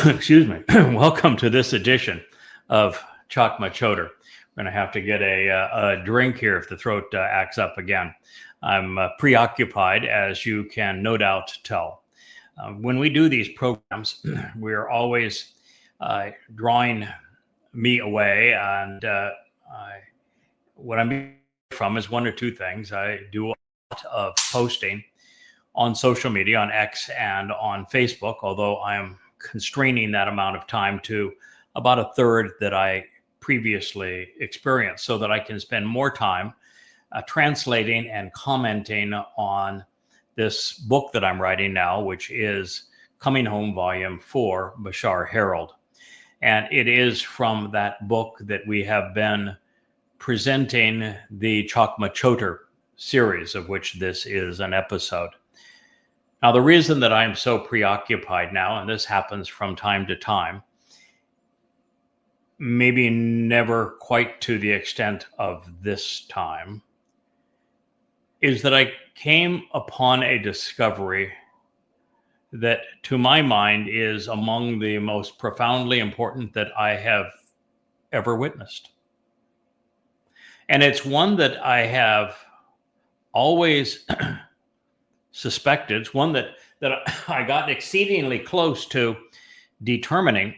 Excuse me. Welcome to this edition of Chakmah Choter. We're going to have to get a drink here if the throat acts up again. I'm preoccupied, as you can no doubt tell. When we do these programs, we're always drawing me away, and what I'm from is one or two things. I do a lot of posting on social media, on X and on Facebook, although I am constraining that amount of time to about a third that I previously experienced, so that I can spend more time translating and commenting on this book that I'm writing now, which is Coming Home Volume 4, Bashar Herald. And it is from that book that we have been presenting the Chakmah Choter series, of which this is an episode. Now, the reason that I'm so preoccupied now, and this happens from time to time, maybe never quite to the extent of this time, is that I came upon a discovery that, to my mind, is among the most profoundly important that I have ever witnessed. And it's one that I have always suspected. It's one that I got exceedingly close to determining,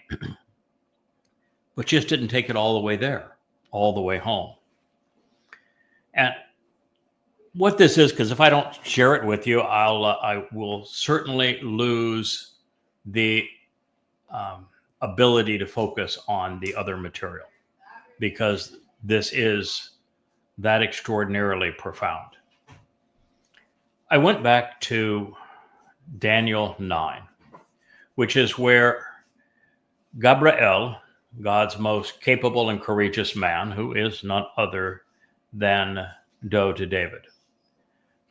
but just didn't take it all the way there, all the way home. And what this is, because if I don't share it with you, I will certainly lose the ability to focus on the other material, because this is that extraordinarily profound. I went back to Daniel 9, which is where Gabriel, God's most capable and courageous man, who is none other than Doe to David,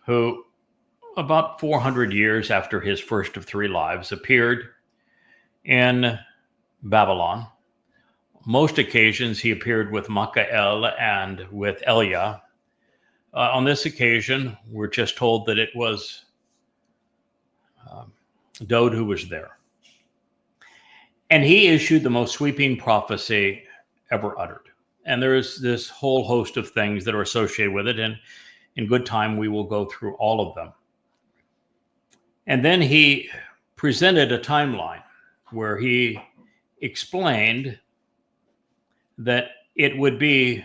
who about 400 years after his first of three lives appeared in Babylon. Most occasions he appeared with Michael and with Elia. On this occasion, we're just told that it was Dode who was there. And he issued the most sweeping prophecy ever uttered. And there's this whole host of things that are associated with it. And in good time, we will go through all of them. And then he presented a timeline where he explained that it would be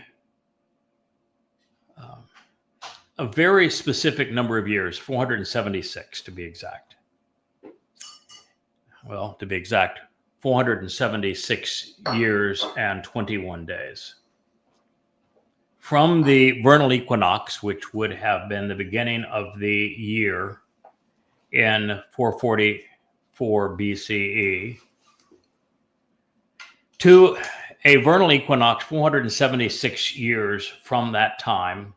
a very specific number of years, 476 to be exact. Well, to be exact, 476 years and 21 days. From the vernal equinox, which would have been the beginning of the year in 444 BCE, to a vernal equinox 476 years from that time,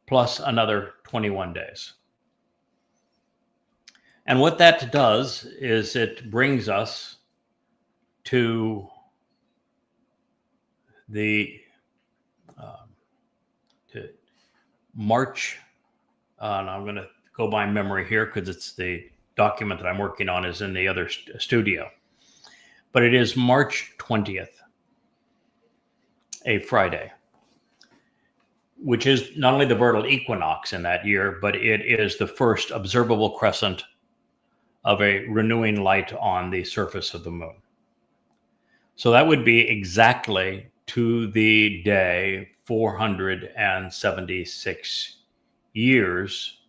plus another 21 days. And what that does is it brings us to the to March, and I'm going to go by memory here because it's the document that I'm working on is in the other studio. But it is March 20th, a Friday, which is not only the vernal equinox in that year, but it is the first observable crescent of a renewing light on the surface of the moon. So that would be exactly to the day 476 years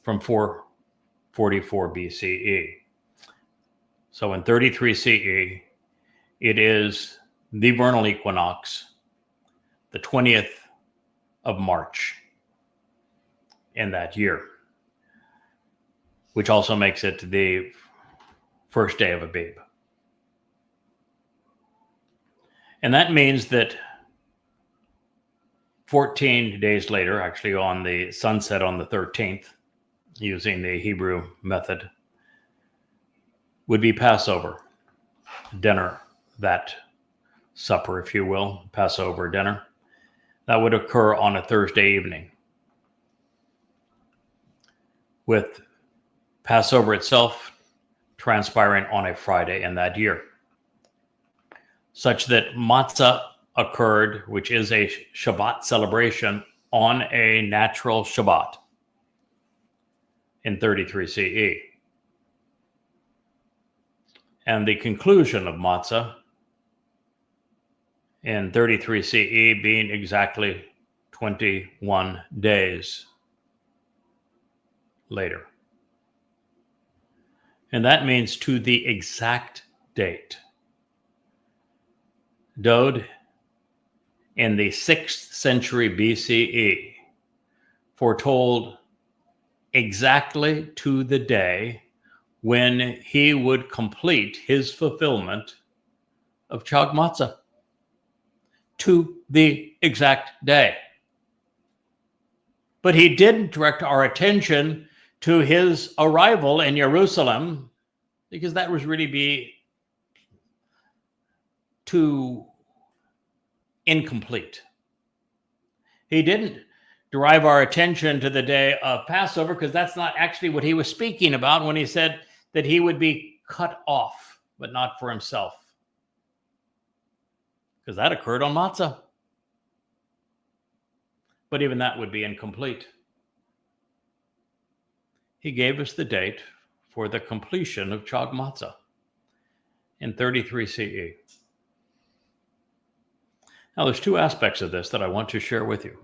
from 444 BCE. So in 33 CE, it is the vernal equinox, the 20th of March in that year, which also makes it the first day of Abib. And that means that 14 days later, actually on the sunset on the 13th, using the Hebrew method, would be Passover dinner, that supper, if you will, Passover dinner. That would occur on a Thursday evening, with Passover itself transpiring on a Friday in that year, such that matzah occurred, which is a Shabbat celebration, on a natural Shabbat in 33 CE. And the conclusion of matzah in 33 CE being exactly 21 days later. And that means to the exact date. Dode, in the 6th century BCE, foretold exactly to the day when he would complete his fulfillment of Chakmah Choter, to the exact day. But he didn't direct our attention to his arrival in Jerusalem, because that was really be too incomplete. He didn't derive our attention to the day of Passover, because that's not actually what he was speaking about when he said that he would be cut off, but not for himself, because that occurred on matzah. But even that would be incomplete. He gave us the date for the completion of Chakmah Choter in 33 CE. Now, there's two aspects of this that I want to share with you.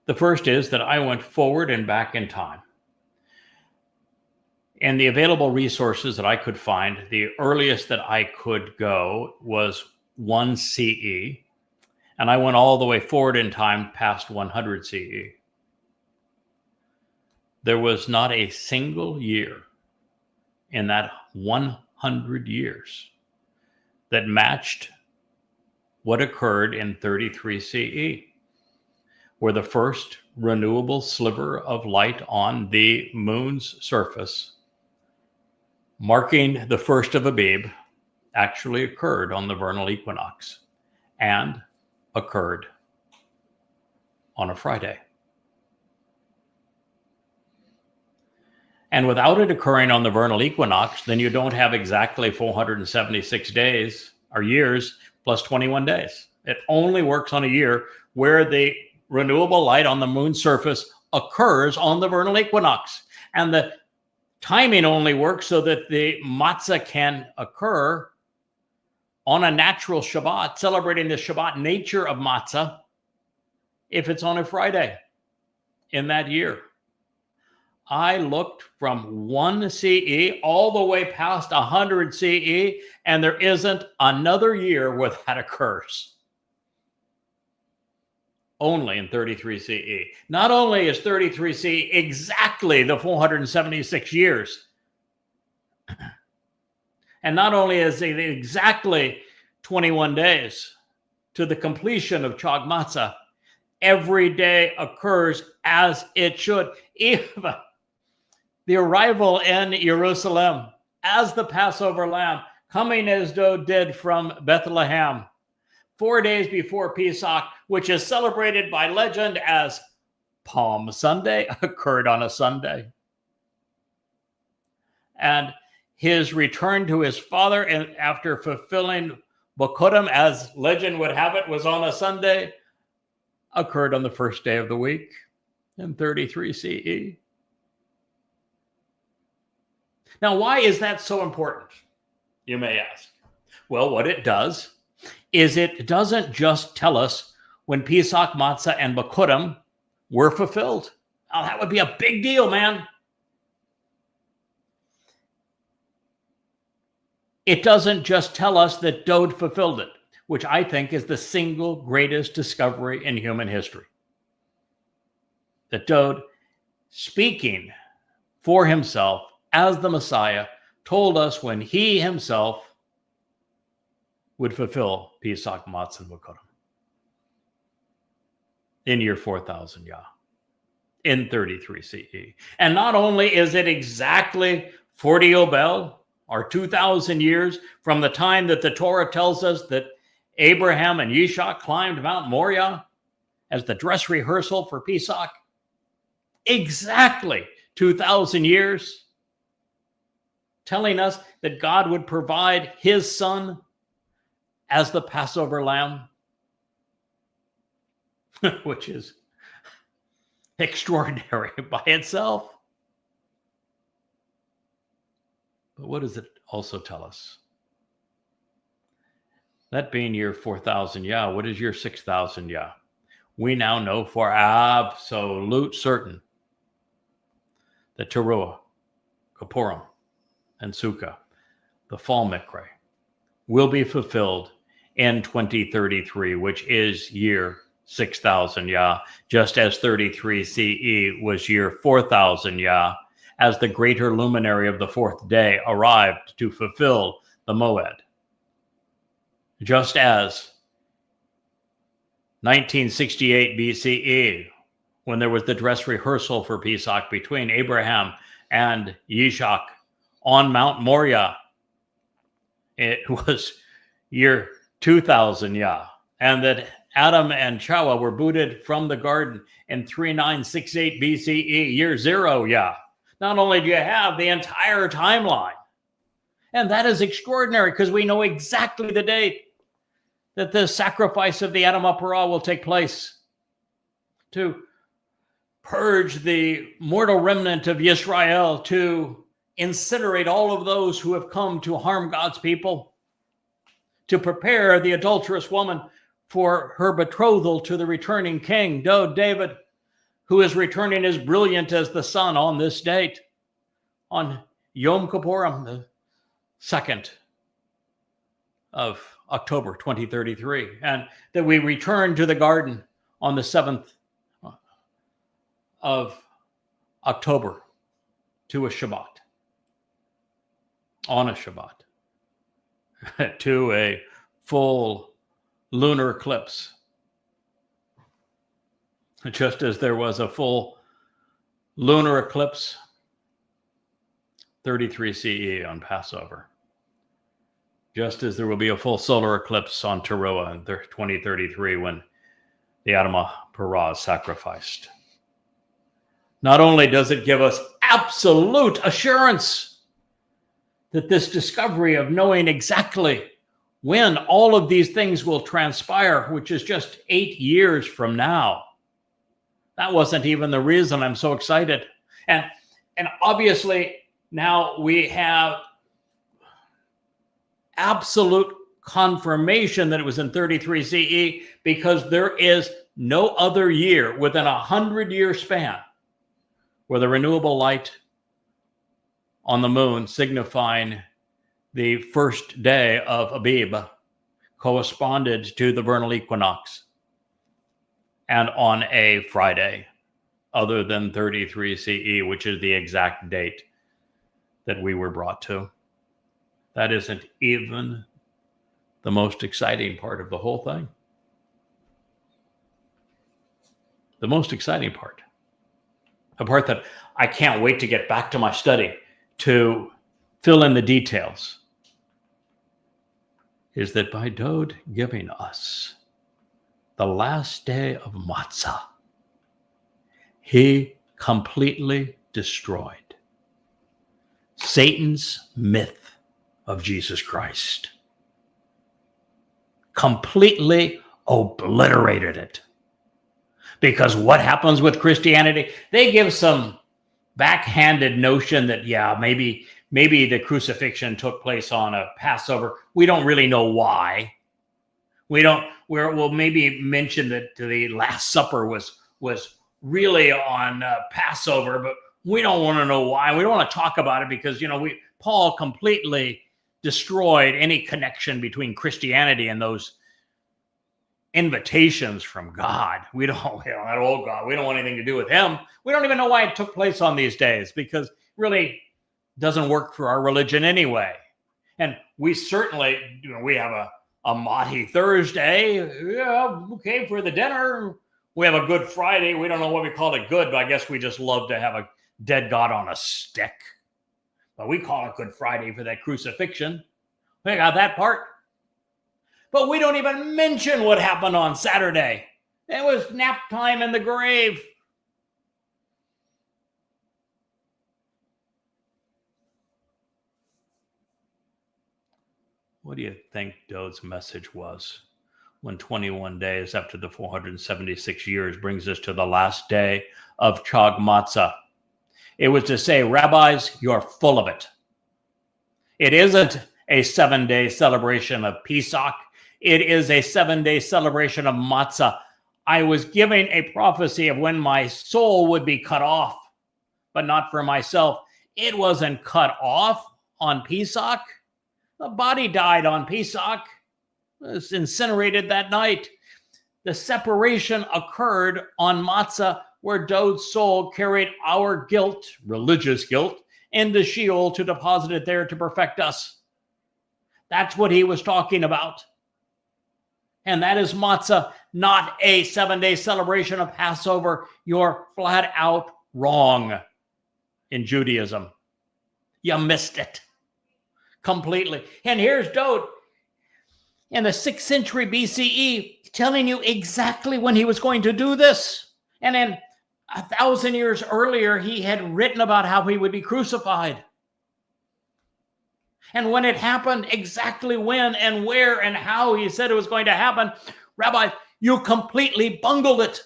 The first is that I went forward and back in time. And the available resources that I could find, the earliest that I could go was 1 CE, and I went all the way forward in time past 100 CE. There was not a single year in that 100 years that matched what occurred in 33 CE, where the first renewable sliver of light on the moon's surface, marking the first of Abib, actually occurred on the vernal equinox and occurred on a Friday. And without it occurring on the vernal equinox, then you don't have exactly 476 days or years plus 21 days. It only works on a year where the renewable light on the moon's surface occurs on the vernal equinox. And the timing only works so that the matzah can occur on a natural Shabbat, celebrating the Shabbat nature of matzah, if it's on a Friday in that year. I looked from 1 CE all the way past 100 CE, and there isn't another year where that occurs. Only in 33 CE. Not only is 33 CE exactly the 476 years, and not only is it exactly 21 days to the completion of Chakmah Choter, every day occurs as it should. Even the arrival in Jerusalem as the Passover lamb, coming as though did from Bethlehem, 4 days before Pesach, which is celebrated by legend as Palm Sunday, occurred on a Sunday. And his return to his father, and after fulfilling Bokutim, as legend would have it, was on a Sunday, occurred on the first day of the week in 33 CE. Now, why is that so important, you may ask? Well, what it does is it doesn't just tell us when Pesach, Matzah, and Bokutim were fulfilled. Now, that would be a big deal, man. It doesn't just tell us that Dode fulfilled it, which I think is the single greatest discovery in human history. That Dode, speaking for himself as the Messiah, told us when he himself would fulfill Pesach, Matzah, and Bokutim in year 4000 Yah, in 33 CE. And not only is it exactly 40 Babel, or 2,000 years from the time that the Torah tells us that Abraham and Yishak climbed Mount Moriah as the dress rehearsal for Pesach, exactly 2,000 years telling us that God would provide his son as the Passover lamb, which is extraordinary by itself. But what does it also tell us? That being year 4,000 Yah, what is year 6,000 Yah? We now know for absolute certain that Teruah, Kippurim, and Sukkah, the fall Mikra, will be fulfilled in 2033, which is year 6,000 Yah, just as 33 CE was year 4,000 Yah, as the greater luminary of the fourth day arrived to fulfill the Moed. Just as 1968 BCE, when there was the dress rehearsal for Pesach between Abraham and Yitzhak on Mount Moriah, it was year 2000 Yah, and that Adam and Chawah were booted from the garden in 3968 BCE, year 0 Yah. Not only do you have the entire timeline, and that is extraordinary because we know exactly the date that the sacrifice of the Adamah Parah will take place to purge the mortal remnant of Yisrael, to incinerate all of those who have come to harm God's people, to prepare the adulterous woman for her betrothal to the returning king, David, who is returning as brilliant as the sun on this date, on Yom Kippurim, the 2nd of October 2033, and that we return to the garden on the 7th of October to a Shabbat, on a Shabbat, to a full lunar eclipse, just as there was a full lunar eclipse 33 CE on Passover, just as there will be a full solar eclipse on Teruah in 2033 when the Adamah Parah is sacrificed. Not only does it give us absolute assurance that this discovery of knowing exactly when all of these things will transpire, which is just 8 years from now. That wasn't even the reason I'm so excited. And obviously now we have absolute confirmation that it was in 33 CE, because there is no other year within 100-year span where the renewable light on the moon, signifying the first day of Abib, corresponded to the vernal equinox, and on a Friday, other than 33 CE, which is the exact date that we were brought to. That isn't even the most exciting part of the whole thing. The most exciting part, the part that I can't wait to get back to my study to fill in the details, is that by Dode giving us the last day of Matzah, he completely destroyed Satan's myth of Jesus Christ. Completely obliterated it. Because what happens with Christianity? They give some backhanded notion that, maybe the crucifixion took place on a Passover. We don't really know why. We'll maybe mention that the Last Supper was really on Passover, but we don't want to know why. We don't want to talk about it because, Paul completely destroyed any connection between Christianity and those invitations from God. We don't, that old God, we don't want anything to do with him. We don't even know why it took place on these days, because it really doesn't work for our religion anyway. And we certainly, we have a Mahi Thursday. Yeah, okay, for the dinner. We have a Good Friday. We don't know what we call it good, but I guess we just love to have a dead God on a stick. But we call it Good Friday for that crucifixion. We got that part. But we don't even mention what happened on Saturday. It was nap time in the grave. What do you think Dode's message was when 21 days after the 476 years brings us to the last day of Chakmah? It was to say, rabbis, you're full of it. It isn't a 7-day celebration of Pesach. It is a 7-day celebration of matzah. I was giving a prophecy of when my soul would be cut off, but not for myself. It wasn't cut off on Pesach. The body died on Pesach. It was incinerated that night. The separation occurred on matzah, where Dode's soul carried our guilt, religious guilt, into Sheol to deposit it there to perfect us. That's what he was talking about. And that is matzah, not a 7-day celebration of Passover. You're flat out wrong in Judaism. You missed it completely. And here's Dode in the 6th century BCE telling you exactly when he was going to do this. And then 1,000 years earlier, he had written about how he would be crucified. And when it happened, exactly when and where and how he said it was going to happen, Rabbi, you completely bungled it.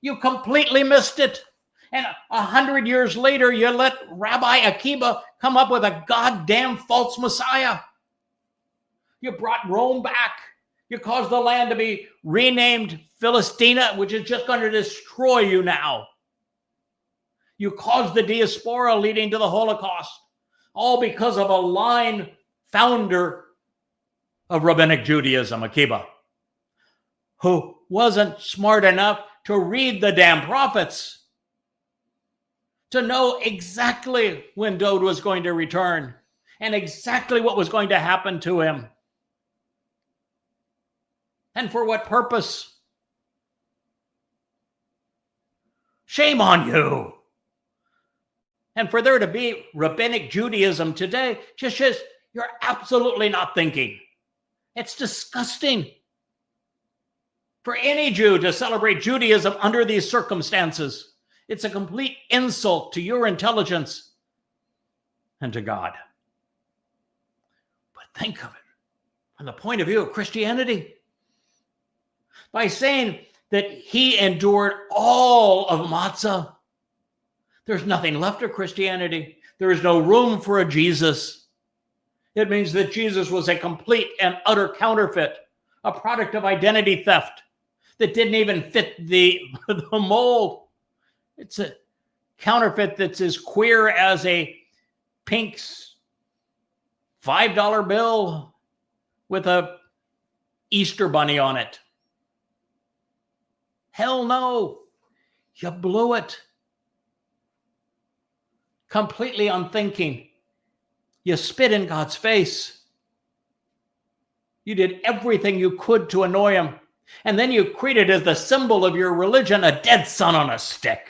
You completely missed it. And 100 years later, you let Rabbi Akiba come up with a goddamn false Messiah. You brought Rome back. You caused the land to be renamed Philistina, which is just going to destroy you now. You caused the diaspora leading to the Holocaust, all because of a lying founder of Rabbinic Judaism, Akiba, who wasn't smart enough to read the damn prophets, to know exactly when Dode was going to return and exactly what was going to happen to him. And for what purpose? Shame on you. And for there to be Rabbinic Judaism today, just you're absolutely not thinking. It's disgusting for any Jew to celebrate Judaism under these circumstances. It's a complete insult to your intelligence and to God. But think of it from the point of view of Christianity. By saying that he endured all of matzah, there's nothing left of Christianity. There is no room for a Jesus. It means that Jesus was a complete and utter counterfeit, a product of identity theft that didn't even fit the mold. It's a counterfeit that's as queer as a pink $5 bill with a Easter bunny on it. Hell no, you blew it. Completely unthinking. You spit in God's face. You did everything you could to annoy him. And then you created as the symbol of your religion a dead son on a stick.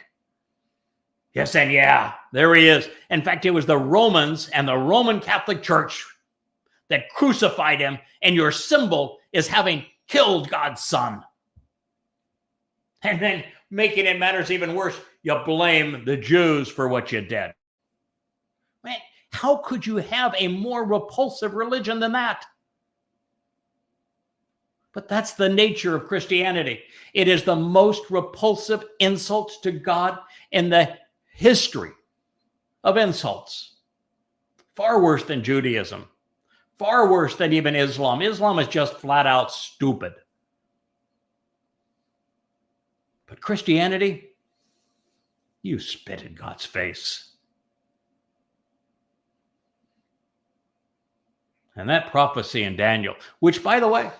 Yes, and yeah, there he is. In fact, it was the Romans and the Roman Catholic Church that crucified him, and your symbol is having killed God's son. And then, making it matters even worse, you blame the Jews for what you did. Man, how could you have a more repulsive religion than that? But that's the nature of Christianity. It is the most repulsive insult to God in the history of insults. Far worse than Judaism. Far worse than even Islam. Islam is just flat out stupid. But Christianity, you spit in God's face. And that prophecy in Daniel, which, by the way,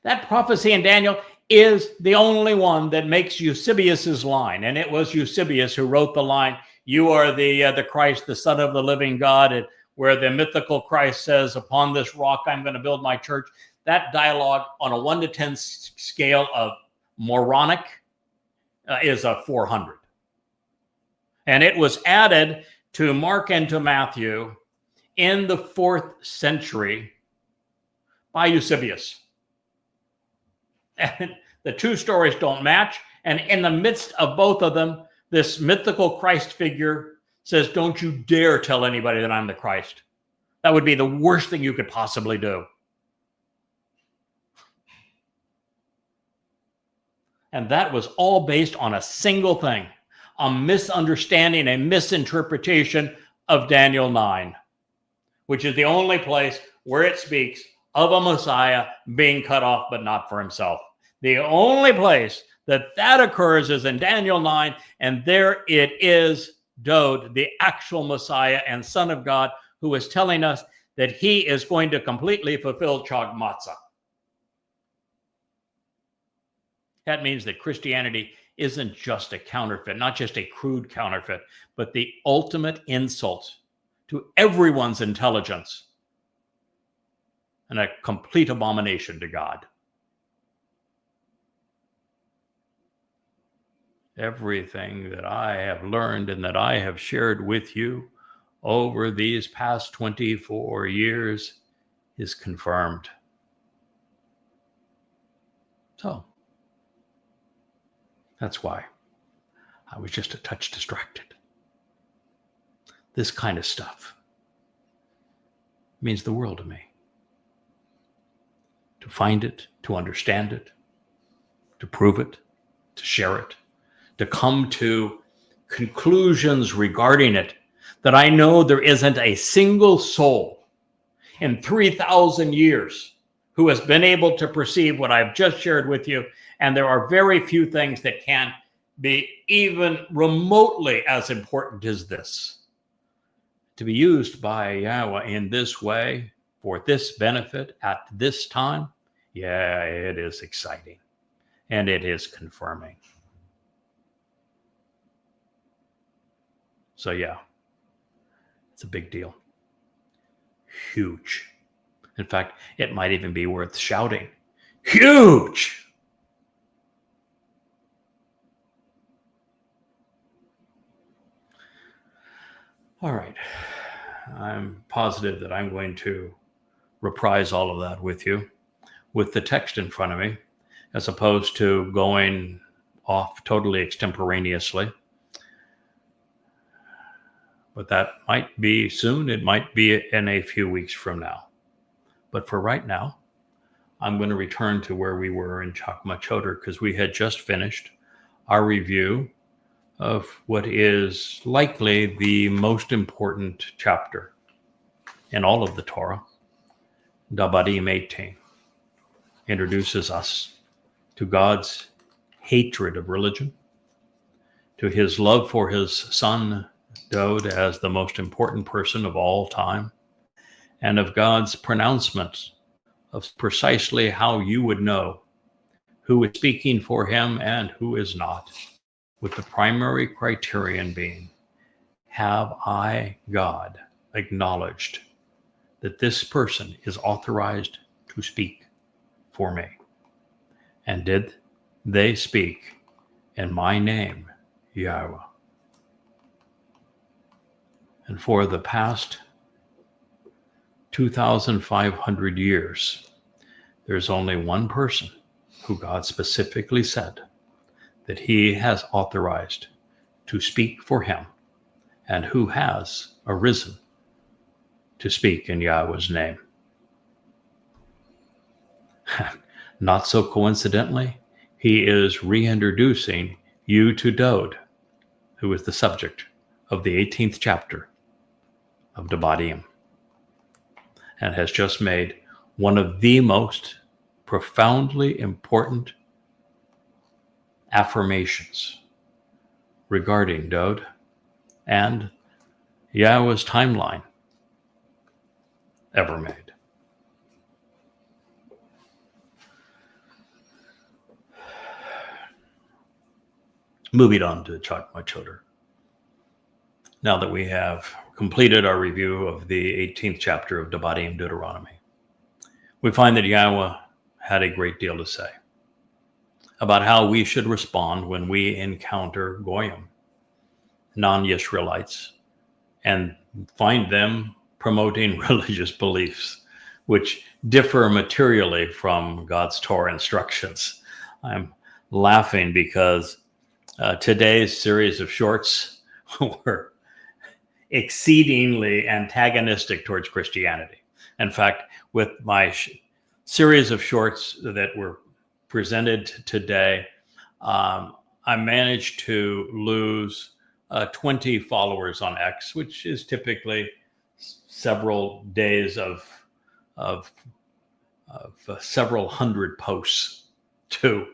that prophecy in Daniel is the only one that makes Eusebius's line. And it was Eusebius who wrote the line, "You are the Christ, the Son of the living God," and where the mythical Christ says, "Upon this rock I'm going to build my church." That dialogue on a 1 to 10 scale of moronic is a 400. And it was added to Mark and to Matthew in the 4th century by Eusebius. And the two stories don't match. And in the midst of both of them, this mythical Christ figure says, "Don't you dare tell anybody that I'm the Christ. That would be the worst thing you could possibly do. And that was all based on a single thing, a misunderstanding, a misinterpretation of Daniel 9, which is the only place where it speaks of a Messiah being cut off, but not for himself. The only place that occurs is in Daniel 9, and there it is, Dowd, the actual Messiah and Son of God, who is telling us that he is going to completely fulfill Chakmah Choter. That means that Christianity isn't just a counterfeit, not just a crude counterfeit, but the ultimate insult to everyone's intelligence and a complete abomination to God. Everything that I have learned and that I have shared with you over these past 24 years is confirmed. So, that's why I was just a touch distracted. This kind of stuff means the world to me. To find it, to understand it, to prove it, to share it, to come to conclusions regarding it that I know there isn't a single soul in 3,000 years who has been able to perceive what I've just shared with you. And there are very few things that can be even remotely as important as this. To be used by Yahweh in this way, for this benefit at this time, yeah, it is exciting. And it is confirming. So yeah, it's a big deal. Huge. In fact, it might even be worth shouting. Huge! All right. I'm positive that I'm going to reprise all of that with you with the text in front of me, as opposed to going off totally extemporaneously. But that might be soon. It might be in a few weeks from now. But for right now, I'm going to return to where we were in Chakmah Choter, because we had just finished our review of what is likely the most important chapter in all of the Torah. Dabarim 18 introduces us to God's hatred of religion, to his love for his son Dowd as the most important person of all time, and of God's pronouncement of precisely how you would know who is speaking for him and who is not, with the primary criterion being, have I, God, acknowledged that this person is authorized to speak for me? And did they speak in my name, Yahweh? And for the past 2,500 years, there's only one person who God specifically said that he has authorized to speak for him and who has arisen to speak in Yahweh's name. Not so coincidentally, he is reintroducing you to Dowd, who is the subject of the 18th chapter of Dabarim, and has just made one of the most profoundly important affirmations regarding Dowd and Yahweh's timeline ever made. Moving on to Chakmah Choter. Now that we have completed our review of the 18th chapter of Dabarim, Deuteronomy, we find that Yahweh had a great deal to say about how we should respond when we encounter Goyim, non-Israelites, and find them promoting religious beliefs which differ materially from God's Torah instructions. I'm laughing because today's series of shorts were exceedingly antagonistic towards Christianity. In fact, with my series of shorts that were presented today, I managed to lose 20 followers on X, which is typically several days of several hundred posts to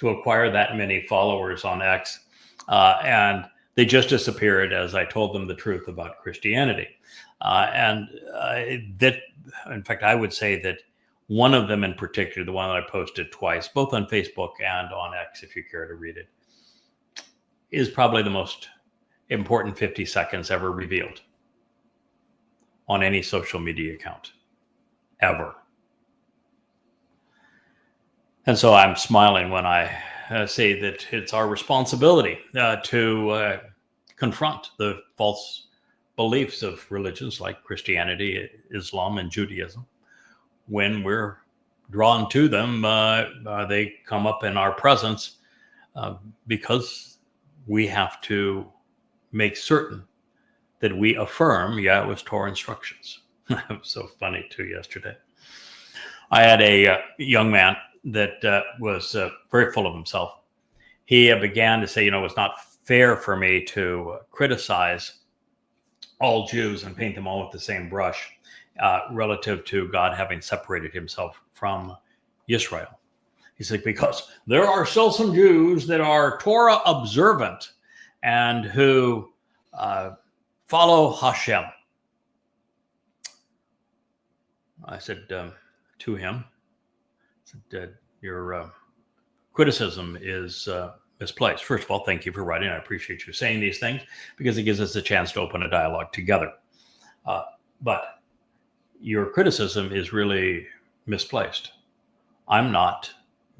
acquire that many followers on X. And they just disappeared as I told them the truth about Christianity. That, in fact, I would say that one of them in particular, the one that I posted twice, both on Facebook and on X, if you care to read it, is probably the most important 50 seconds ever revealed on any social media account, ever. And so I'm smiling when I say that it's our responsibility to confront the false beliefs of religions like Christianity, Islam, and Judaism. When we're drawn to them, they come up in our presence because we have to make certain that we affirm Yahweh's Torah instructions. That was so funny too yesterday. I had a young man that was very full of himself. He began to say, it's not fair for me to criticize all Jews and paint them all with the same brush relative to God having separated himself from Israel. He's like, because there are still some Jews that are Torah observant and who follow Hashem. I said to him, your criticism is misplaced. First of all, thank you for writing. I appreciate you saying these things because it gives us a chance to open a dialogue together. But your criticism is really misplaced. I'm not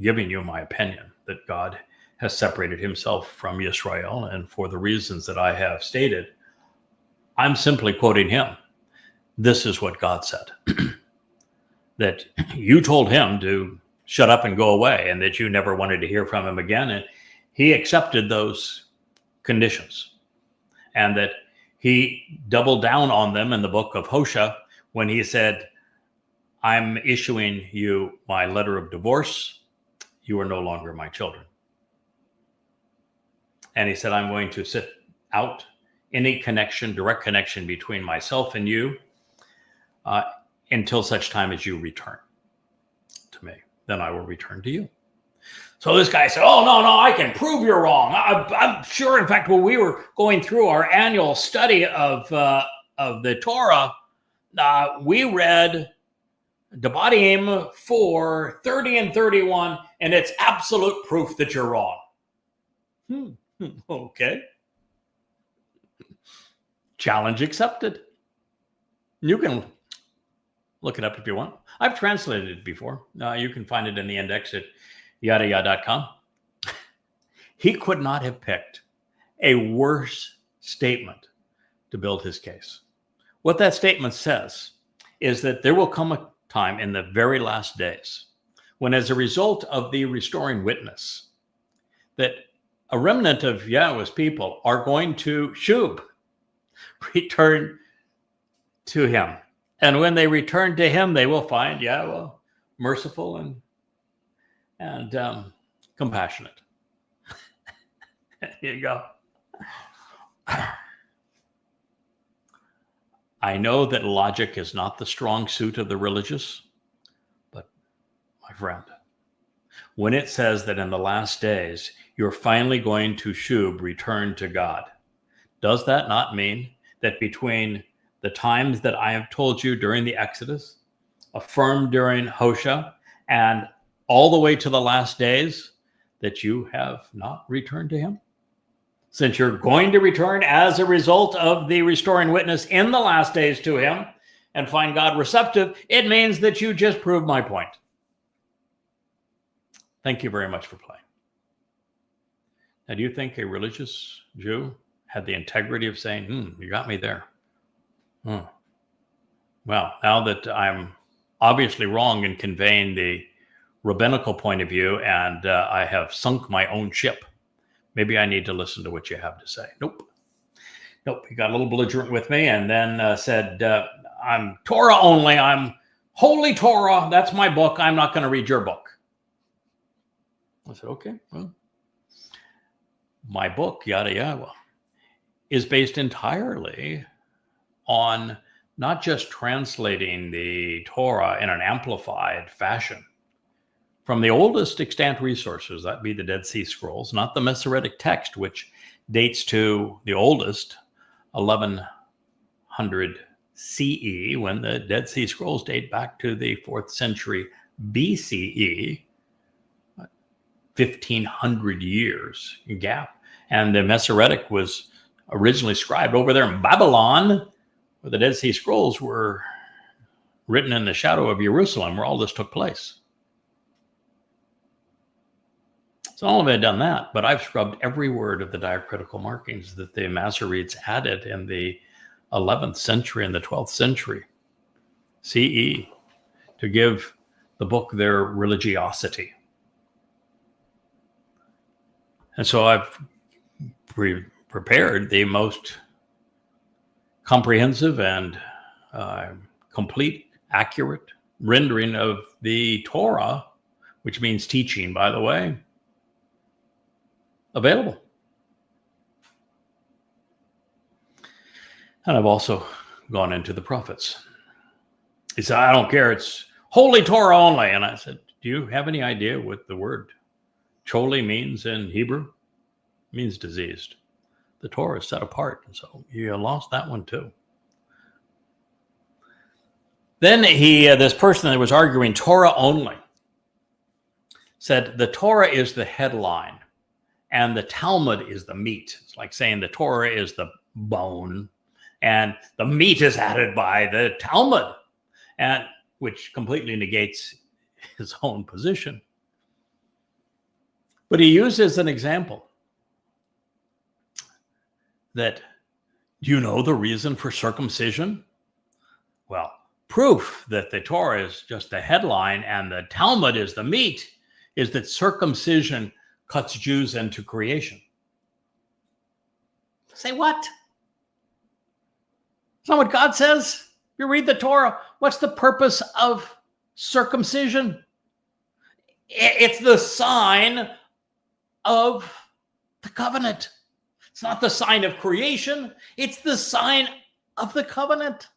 giving you my opinion that God has separated himself from Israel, and for the reasons that I have stated, I'm simply quoting him. This is what God said. That you told him to shut up and go away, and that you never wanted to hear from him again. And he accepted those conditions, and that he doubled down on them in the book of Hosea when he said, I'm issuing you my letter of divorce. You are no longer my children. And he said, I'm going to sit out any connection, direct connection between myself and you until such time as you return to me. Then I will return to you. So this guy said, oh, no, I can prove you're wrong. I'm sure, in fact, when we were going through our annual study of the Torah, we read Devarim 4, 30 and 31, and it's absolute proof that you're wrong. Okay. Challenge accepted. You can look it up if you want. I've translated it before. You can find it in the index at YAHOWAH.com. He could not have picked a worse statement to build his case. What that statement says is that there will come a time in the very last days when, as a result of the restoring witness, that a remnant of Yahweh's people are going to shub, return to him. And when they return to him, they will find Yahweh merciful and compassionate. Here you go. I know that logic is not the strong suit of the religious, but my friend, when it says that in the last days, you're finally going to shub, return to God, does that not mean that between the times that I have told you during the Exodus, affirmed during Hosea, and all the way to the last days, that you have not returned to him? Since you're going to return as a result of the restoring witness in the last days to him and find God receptive, it means that you just proved my point. Thank you very much for playing. Now, do you think a religious Jew had the integrity of saying, you got me there? Well, now that I'm obviously wrong in conveying the rabbinical point of view and I have sunk my own ship, maybe I need to listen to what you have to say. Nope. Nope, he got a little belligerent with me and then said, I'm Torah only. I'm Holy Torah. That's my book. I'm not going to read your book. I said, okay, well, my book, Yada Yahowah, is based entirely on not just translating the Torah in an amplified fashion from the oldest extant resources, that be the Dead Sea Scrolls, not the Masoretic text, which dates to the oldest 1100 CE, when the Dead Sea Scrolls date back to the 4th century BCE, 1,500 years gap. And the Masoretic was originally scribed over there in Babylon, where the Dead Sea Scrolls were written in the shadow of Jerusalem, where all this took place. So all of it had done that, but I've scrubbed every word of the diacritical markings that the Masoretes added in the 11th century and the 12th century CE to give the book their religiosity. And so I've prepared the most comprehensive and complete, accurate rendering of the Torah, which means teaching, by the way, available. And I've also gone into the prophets. He said, I don't care. It's Holy Torah only. And I said, do you have any idea what the word choli means in Hebrew? It means diseased. The Torah is set apart. And so you lost that one too. Then this person that was arguing Torah only said the Torah is the headline and the Talmud is the meat. It's like saying the Torah is the bone and the meat is added by the Talmud, and which completely negates his own position. But he uses an example that, do you know the reason for circumcision? Well, proof that the Torah is just the headline and the Talmud is the meat is that circumcision cuts Jews into creation. Say what? It's not what God says. You read the Torah. What's the purpose of circumcision? It's the sign of the covenant. It's not the sign of creation. It's the sign of the covenant.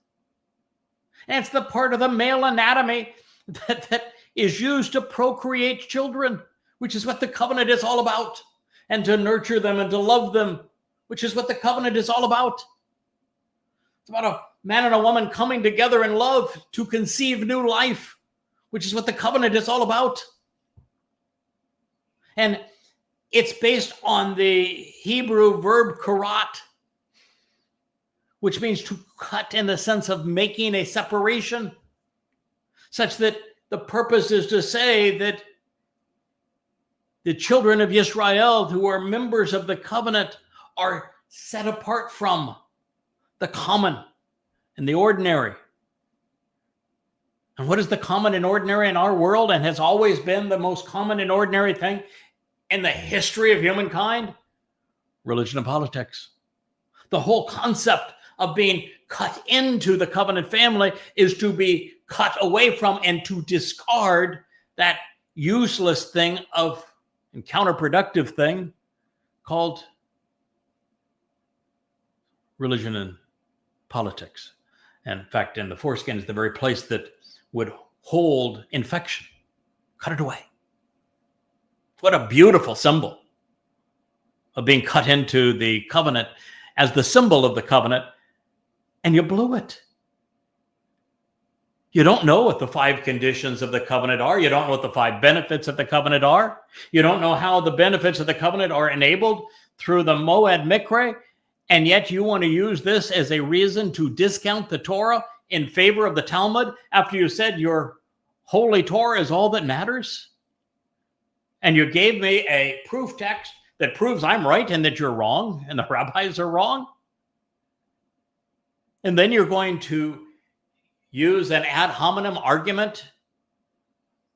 And it's the part of the male anatomy that is used to procreate children, which is what the covenant is all about, and to nurture them and to love them, which is what the covenant is all about. It's about a man and a woman coming together in love to conceive new life, which is what the covenant is all about. And it's based on the Hebrew verb karat, which means to cut in the sense of making a separation, such that the purpose is to say that the children of Israel who are members of the covenant are set apart from the common and the ordinary. And what is the common and ordinary in our world and has always been the most common and ordinary thing in the history of humankind? Religion and politics. The whole concept of being cut into the covenant family is to be cut away from and to discard that useless thing of and counterproductive thing called religion and politics. And in fact, in the foreskin is the very place that would hold infection. Cut it away. What a beautiful symbol of being cut into the covenant as the symbol of the covenant, and you blew it. You don't know what the 5 conditions of the covenant are. You don't know what the 5 benefits of the covenant are. You don't know how the benefits of the covenant are enabled through the Moed Mikre, and yet you want to use this as a reason to discount the Torah in favor of the Talmud after you said your holy Torah is all that matters? And you gave me a proof text that proves I'm right and that you're wrong and the rabbis are wrong? And then you're going to use an ad hominem argument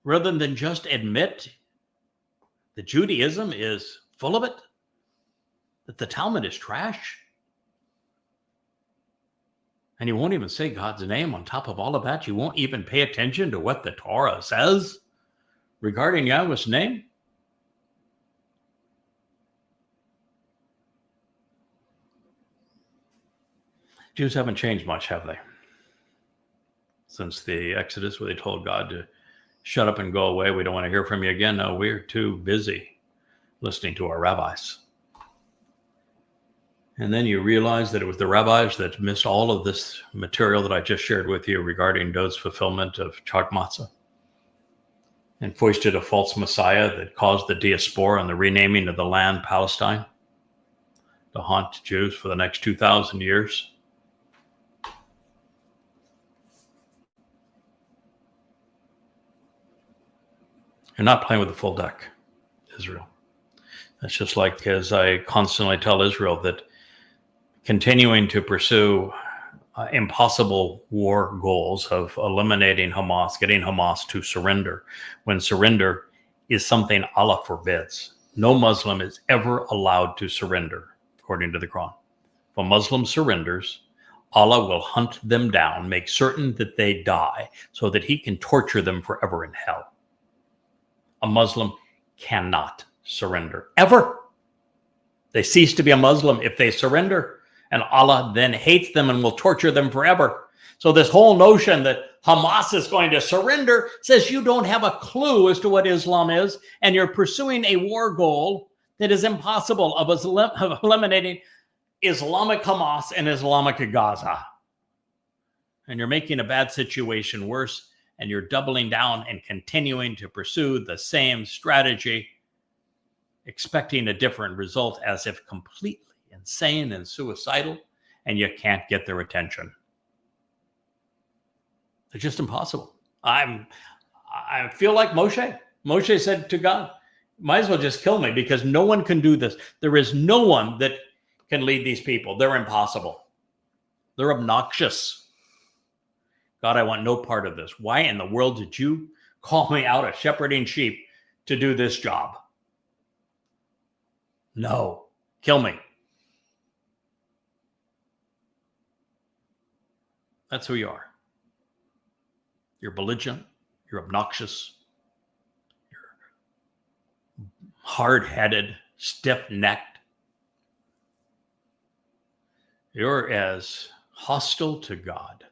rather than just admit that Judaism is full of it, that the Talmud is trash. And you won't even say God's name on top of all of that. You won't even pay attention to what the Torah says regarding Yahweh's name. Jews haven't changed much, have they? Since the Exodus, where they told God to shut up and go away. We don't want to hear from you again. No, we're too busy listening to our rabbis. And then you realize that it was the rabbis that missed all of this material that I just shared with you regarding Dod's fulfillment of Chakmah Choter, and foisted a false Messiah that caused the diaspora and the renaming of the land Palestine to haunt Jews for the next 2,000 years. You're not playing with the full deck, Israel. That's just like, as I constantly tell Israel, that continuing to pursue impossible war goals of eliminating Hamas, getting Hamas to surrender, when surrender is something Allah forbids. No Muslim is ever allowed to surrender, according to the Quran. If a Muslim surrenders, Allah will hunt them down, make certain that they die, so that he can torture them forever in hell. A Muslim cannot surrender, ever. They cease to be a Muslim if they surrender, and Allah then hates them and will torture them forever. So this whole notion that Hamas is going to surrender says you don't have a clue as to what Islam is, and you're pursuing a war goal that is impossible of eliminating Islamic Hamas and Islamic Gaza. And you're making a bad situation worse, and you're doubling down and continuing to pursue the same strategy, expecting a different result, as if completely insane and suicidal, and you can't get their attention. It's just impossible. I feel like Moshe. Moshe said to God, might as well just kill me, because no one can do this. There is no one that can lead these people. They're impossible. They're obnoxious. God, I want no part of this. Why in the world did you call me out of shepherding sheep to do this job? No, kill me. That's who you are. You're belligerent. You're obnoxious. You're hard-headed, stiff-necked. You're as hostile to God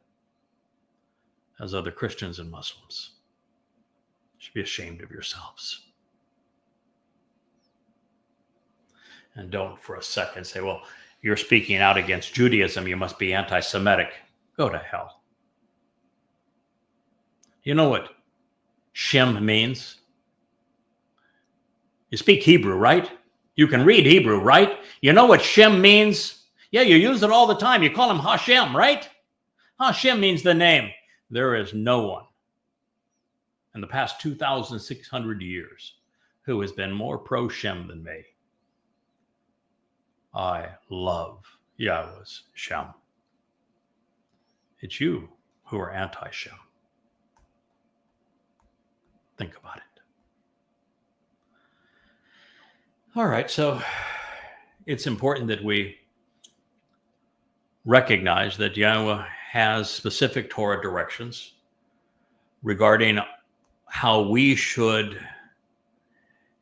as other Christians and Muslims. You should be ashamed of yourselves. And don't for a second say, well, you're speaking out against Judaism, you must be anti-Semitic. Go to hell. You know what Shem means? You speak Hebrew, right? You can read Hebrew, right? You know what Shem means? Yeah, you use it all the time. You call him Hashem, right? Hashem means the name. There is no one in the past 2,600 years who has been more pro-Shem than me. I love Yahweh's Shem. It's you who are anti-Shem. Think about it. All right, so it's important that we recognize that Yahweh has specific Torah directions regarding how we should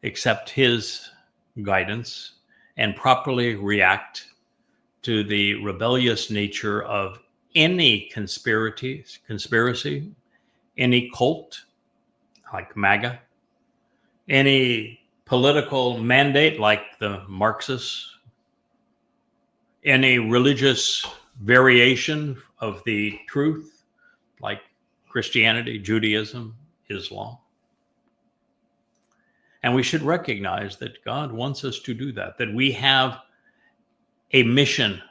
accept his guidance and properly react to the rebellious nature of any conspiracy, any cult like MAGA, any political mandate like the Marxists, any religious variation of the truth like Christianity, Judaism, Islam. And we should recognize that God wants us to do that we have a mission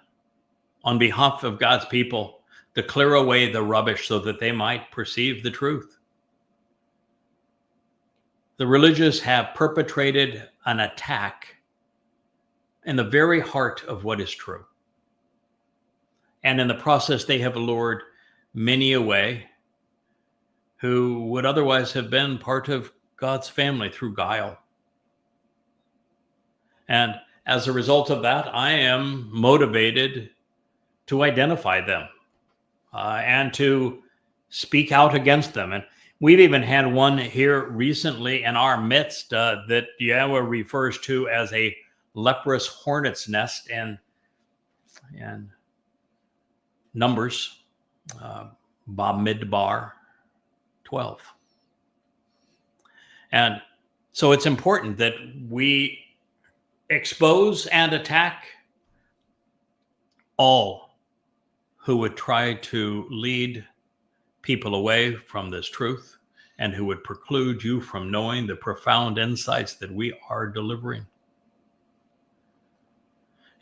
on behalf of God's people to clear away the rubbish so that they might perceive the truth. The religious have perpetrated an attack in the very heart of what is true. And in the process, they have lured many away who would otherwise have been part of God's family through guile. And as a result of that, I am motivated to identify them and to speak out against them. And we've even had one here recently in our midst that Yahweh refers to as a leprous hornet's nest in Numbers, Bamidbar 12. And so it's important that we expose and attack all who would try to lead people away from this truth and who would preclude you from knowing the profound insights that we are delivering.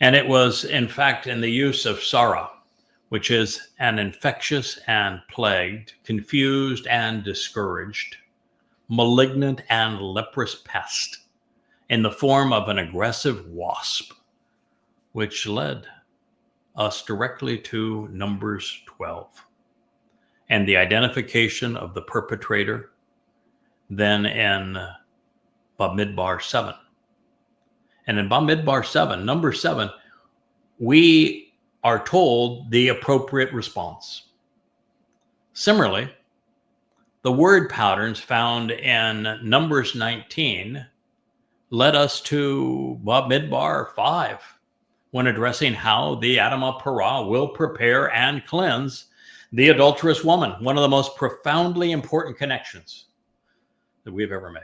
And it was, in fact, in the use of Sarah, which is an infectious and plagued, confused and discouraged, malignant and leprous pest in the form of an aggressive wasp, which led us directly to Numbers 12 and the identification of the perpetrator then in Bamidbar 7. And in Bamidbar 7, number 7, we are told the appropriate response. Similarly, the word patterns found in Numbers 19 led us to Bamidbar 5 when addressing how the Adamah Parah will prepare and cleanse the adulterous woman, one of the most profoundly important connections that we've ever made.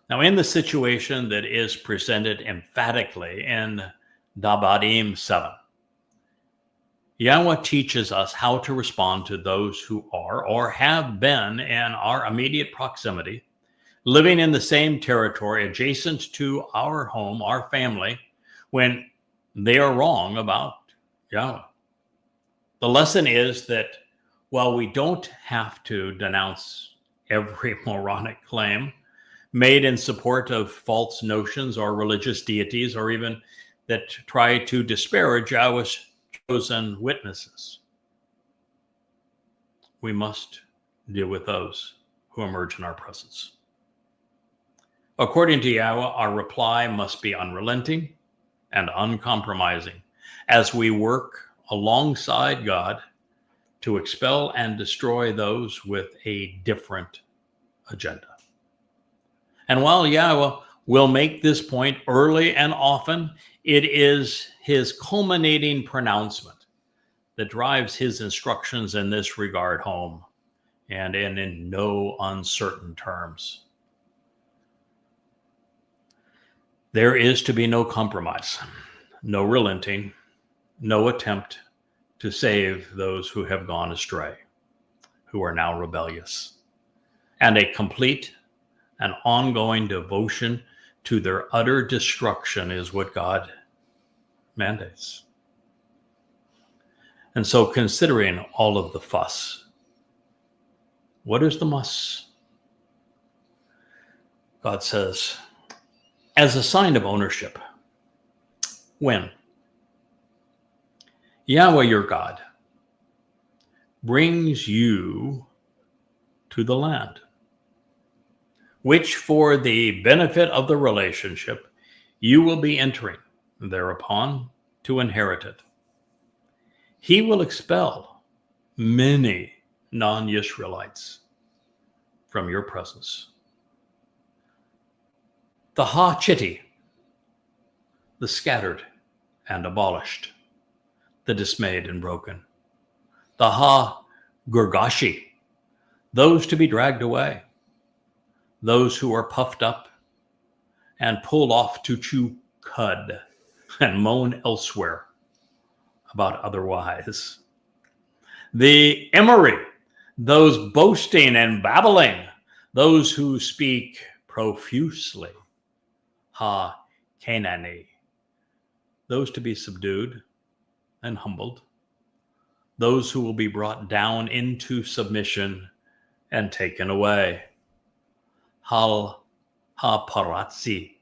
Now, in the situation that is presented emphatically in Dabarim 7, Yahweh teaches us how to respond to those who are or have been in our immediate proximity, living in the same territory adjacent to our home, our family, when they are wrong about Yahweh. The lesson is that while we don't have to denounce every moronic claim made in support of false notions or religious deities, or even that try to disparage Yahweh's chosen witnesses, we must deal with those who emerge in our presence. According to Yahweh, our reply must be unrelenting and uncompromising as we work alongside God to expel and destroy those with a different agenda. And while Yahweh will make this point early and often, it is his culminating pronouncement that drives his instructions in this regard home, and in no uncertain terms. There is to be no compromise, no relenting, no attempt to save those who have gone astray, who are now rebellious, and a complete and ongoing devotion to their utter destruction is what God mandates. And so, considering all of the fuss, what is the muss? God says, as a sign of ownership, when Yahweh your God brings you to the land, which for the benefit of the relationship you will be entering thereupon to inherit it, he will expel many non-Israelites from your presence. The ha-chitti, the scattered and abolished, the dismayed and broken. The ha-gurgashi, those to be dragged away, those who are puffed up and pulled off to chew cud and moan elsewhere about otherwise. The Emory, those boasting and babbling, those who speak profusely. Ha-Canaani, those to be subdued and humbled, those who will be brought down into submission and taken away. Ha-Paratzi,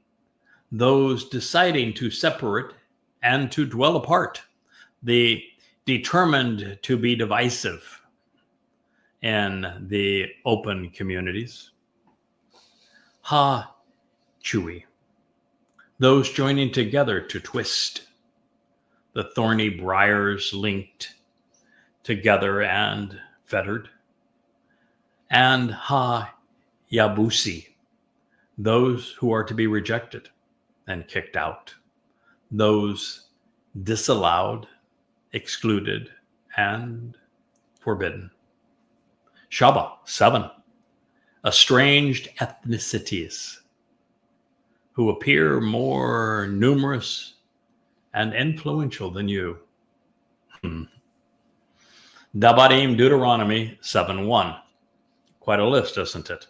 those deciding to separate and to dwell apart, the determined to be divisive in the open communities. Ha-Chewy, those joining together to twist, the thorny briars linked together and fettered, and Yabusi, those who are to be rejected and kicked out, those disallowed, excluded, and forbidden. Shabat, 7, estranged ethnicities who appear more numerous and influential than you. Dabarim, Deuteronomy 7:1. Quite a list, isn't it?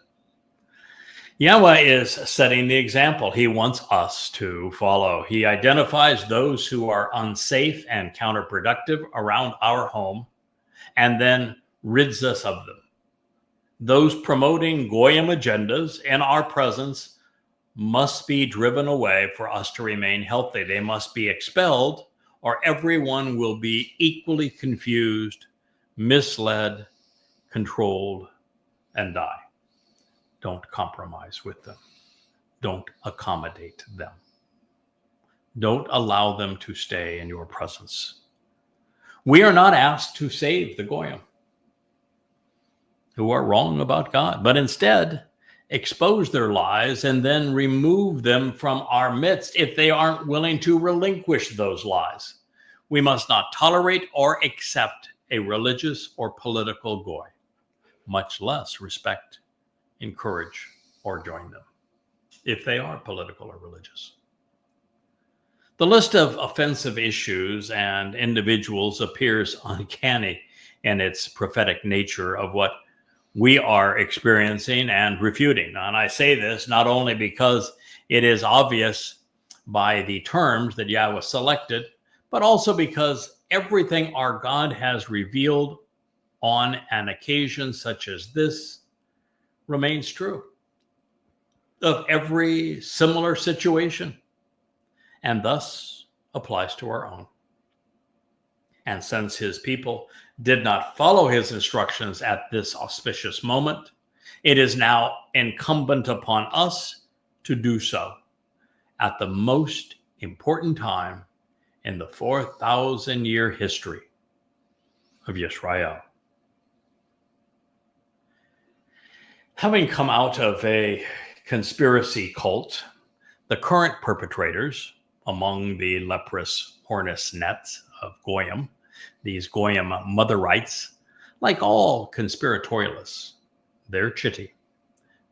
Yahweh is setting the example he wants us to follow. He identifies those who are unsafe and counterproductive around our home and then rids us of them. Those promoting Goyim agendas in our presence must be driven away for us to remain healthy. They must be expelled, or everyone will be equally confused, misled, controlled, and die. Don't compromise with them. Don't accommodate them. Don't allow them to stay in your presence. We are not asked to save the Goyim who are wrong about God, but instead expose their lies and then remove them from our midst if they aren't willing to relinquish those lies. We must not tolerate or accept a religious or political goy, much less respect, encourage, or join them if they are political or religious. The list of offensive issues and individuals appears uncanny in its prophetic nature of what we are experiencing and refuting. And I say this not only because it is obvious by the terms that Yahweh selected, but also because everything our God has revealed on an occasion such as this remains true of every similar situation, and thus applies to our own. And since his people did not follow his instructions at this auspicious moment, it is now incumbent upon us to do so at the most important time in the 4,000-year history of Yisrael. Having come out of a conspiracy cult, the current perpetrators among the leprous hornet's nets of Goyim, these Goyim motherites, like all conspiratorialists, they're chitty.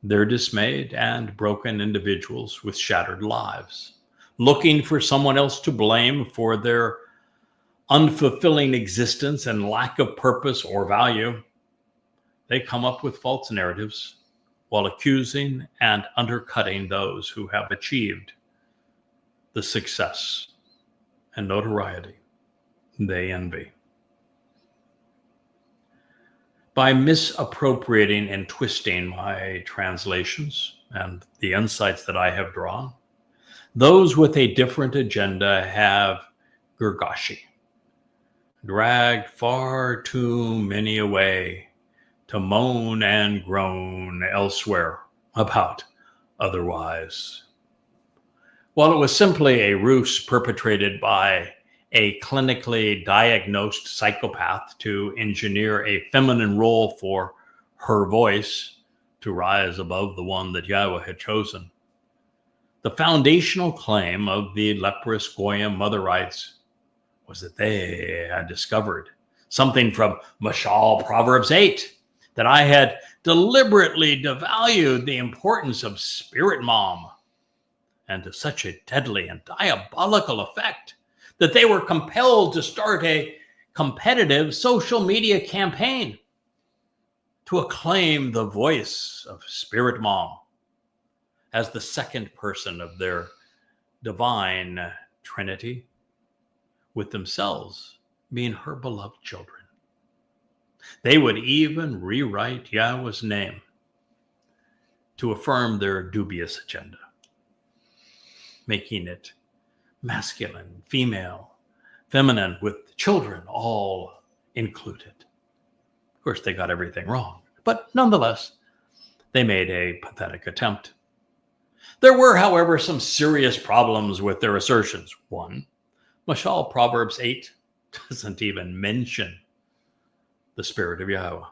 They're dismayed and broken individuals with shattered lives, looking for someone else to blame for their unfulfilling existence and lack of purpose or value. They come up with false narratives while accusing and undercutting those who have achieved the success and notoriety they envy. By misappropriating and twisting my translations and the insights that I have drawn, those with a different agenda have Gergashi, dragged far too many away to moan and groan elsewhere about otherwise. While it was simply a ruse perpetrated by a clinically diagnosed psychopath to engineer a feminine role for her voice to rise above the one that Yahweh had chosen, the foundational claim of the leprous Goyim motherites was that they had discovered something from Mashal Proverbs 8, that I had deliberately devalued the importance of spirit mom, and to such a deadly and diabolical effect that they were compelled to start a competitive social media campaign to acclaim the voice of spirit mom as the second person of their divine Trinity, with themselves being her beloved children. They would even rewrite Yahweh's name to affirm their dubious agenda, making it masculine, female, feminine, with children all included. Of course, they got everything wrong, but nonetheless, they made a pathetic attempt. There were, however, some serious problems with their assertions. One, Mashal, Proverbs 8 doesn't even mention the Spirit of Yahowah,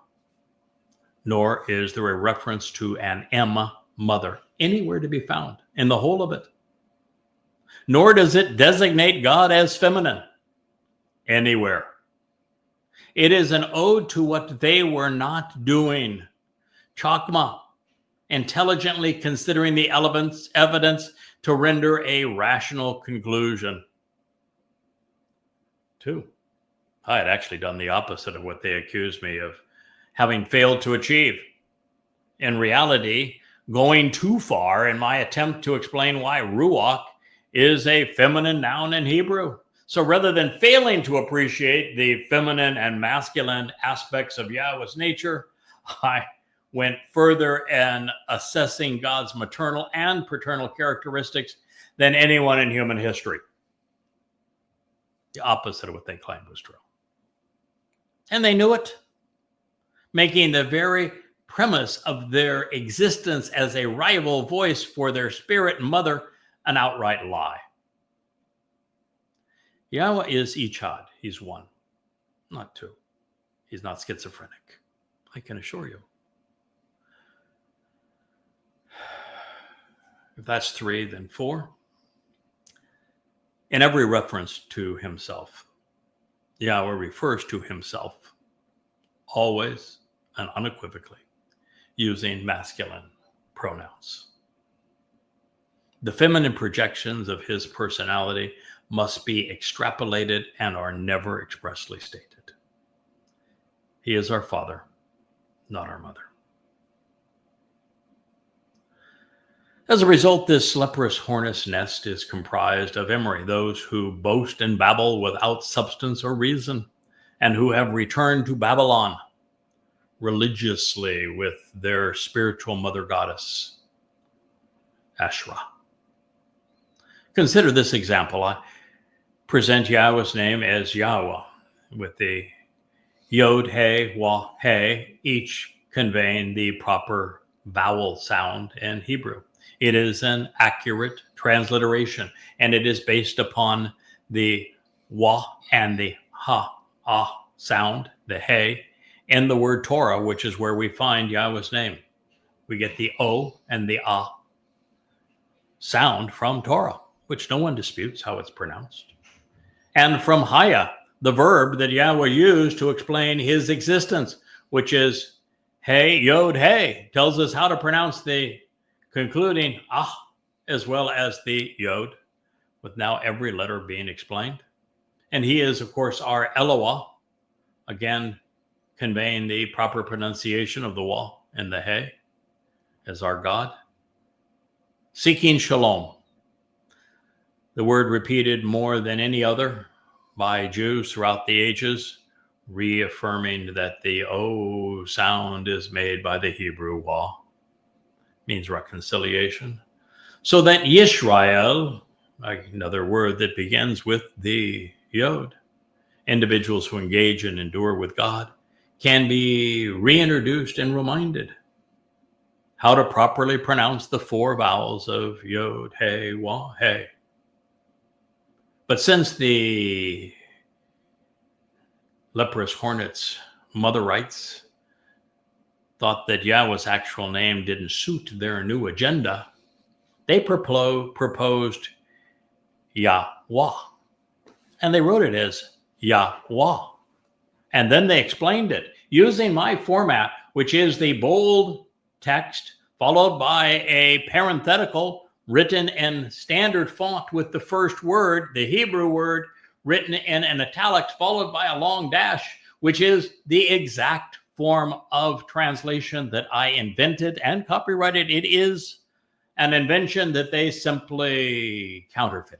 nor is there a reference to an M, mother, anywhere to be found in the whole of it. Nor does it designate God as feminine anywhere. It is an ode to what they were not doing. Chakmah, intelligently considering the evidence to render a rational conclusion. 2, I had actually done the opposite of what they accused me of having failed to achieve. In reality, going too far in my attempt to explain why ruach is a feminine noun in Hebrew. So rather than failing to appreciate the feminine and masculine aspects of Yahweh's nature, I went further in assessing God's maternal and paternal characteristics than anyone in human history. The opposite of what they claimed was true. And they knew it, making the very premise of their existence as a rival voice for their spirit mother an outright lie. Yahweh is Echad. He's one, not two. He's not schizophrenic, I can assure you. If that's 3, then 4. In every reference to himself, Yahweh refers to himself always and unequivocally using masculine pronouns. The feminine projections of his personality must be extrapolated and are never expressly stated. He is our father, not our mother. As a result, this leprous hornet's nest is comprised of Emery, those who boast in Babel without substance or reason, and who have returned to Babylon religiously with their spiritual mother goddess, Asherah. Consider this example. I present Yahweh's name as Yahowah, with the Yod, He, Wah, He, each conveying the proper vowel sound in Hebrew. It is an accurate transliteration, and it is based upon the Wah and the Ha, Ah sound, the He, in the word Torah, which is where we find Yahweh's name. We get the O and the Ah sound from Torah, which no one disputes how it's pronounced. And from Haya, the verb that Yahweh used to explain his existence, which is Hey, Yod, Hey, tells us how to pronounce the concluding Ah, as well as the Yod, with now every letter being explained. And he is, of course, our Elohah, again, conveying the proper pronunciation of the Wah and the He as our God. Seeking shalom, the word repeated more than any other by Jews throughout the ages, reaffirming that the O sound is made by the Hebrew Wah, means reconciliation. So that Yisrael, another word that begins with the Yod, individuals who engage and endure with God, can be reintroduced and reminded how to properly pronounce the 4 vowels of Yod, He, Wah, He. But since the leprous hornet's mother rights thought that Yahweh's actual name didn't suit their new agenda, they proposed Yahweh. And they wrote it as Yahweh. And then they explained it using my format, which is the bold text followed by a parenthetical written in standard font with the first word, the Hebrew word, written in an italics followed by a long dash, which is the exact form of translation that I invented and copyrighted. It is an invention that they simply counterfeited.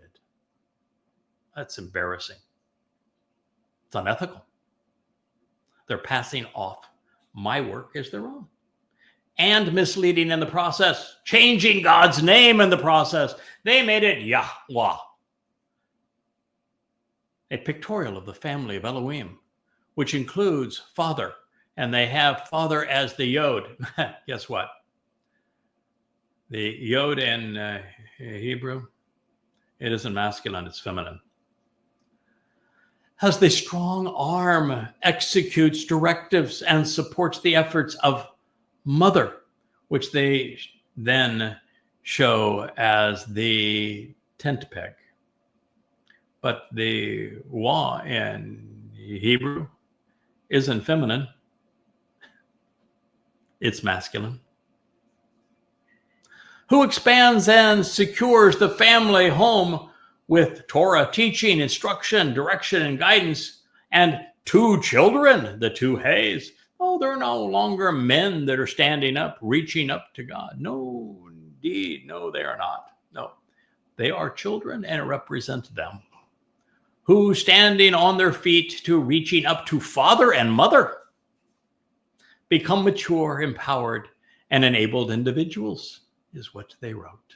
That's embarrassing. It's unethical. They're passing off my work as their own and misleading in the process, changing God's name in the process. They made it Yahweh, a pictorial of the family of Elohim, which includes father, and they have father as the Yod. Guess what? The Yod in Hebrew, it isn't masculine, it's feminine. as the strong arm executes directives and supports the efforts of mother, which they then show as the tent peg. But the wa in Hebrew isn't feminine. It's masculine. Who expands and secures the family home with Torah teaching, instruction, direction, and guidance, and 2 children, the 2 Hays. Oh, they're no longer men that are standing up, reaching up to God. No, indeed. No, they are not. No, they are children and represent them, who standing on their feet to reaching up to father and mother, become mature, empowered, and enabled individuals, is what they wrote.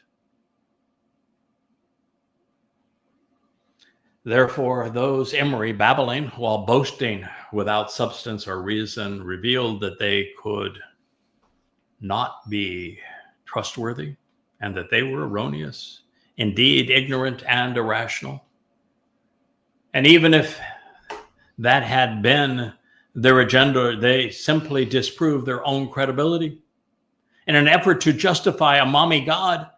Therefore, those Emery babbling while boasting without substance or reason revealed that they could not be trustworthy and that they were erroneous, indeed ignorant and irrational. And even if that had been their agenda, they simply disproved their own credibility. In an effort to justify a mommy God